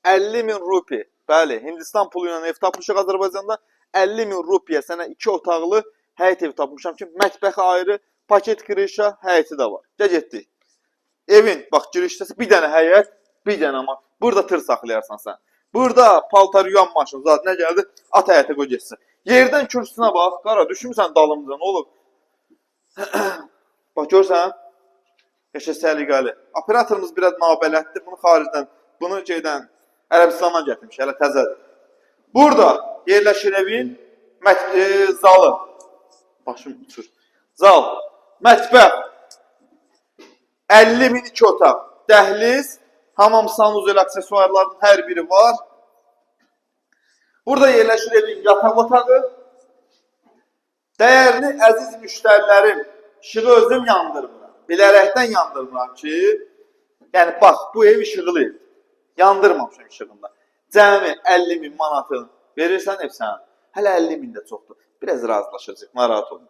50.000 rupi. Bəli, Hindistan pulu ilə ev tapmışıq Azərbaycanda. 50.000 rupiyə sənə 2 otaqlı həyət evi tapmışam ki, mətbəxi ayrı, paket kirişa, həyəti də var. Gəl getdik. Evin, bax, girişdəsi bir dənə həyət, bir dənə ama. Burada tır saxlayarsan sən. Burada paltar yuyan maşın, zat nə gəldi? At həyətə qoy getsin. Yerdən kürsüsünə bax, qara, düşmüsən dalımca, nə olub? Bax, görsən? Yaşa səliqəli. Operatorumuz biraz nabələtdir. Bunu xaricdən, bunu şeydən, Ərəbistandan gətirmiş, hələ təzədir. Burada yerləşir evin zalı. Başım uçur. Zal, mətbəx, 50.002 otaq, dəhliz, hamam, sanuzel, aksesuarların hər biri var. Burada yerləşir evin yataq otağı. Dəyərli, əziz müştərilərim, işığı özüm yandırmıram. Bilərəkdən yandırmıram ki, yəni bax, bu ev işıqlı ev. Yandırmamışam işığında. Cəmi 50.000 manatını verirsən ev sənə. Hələ 50.000 də çoxdur. Biraz razılaşacaq, narahat olun.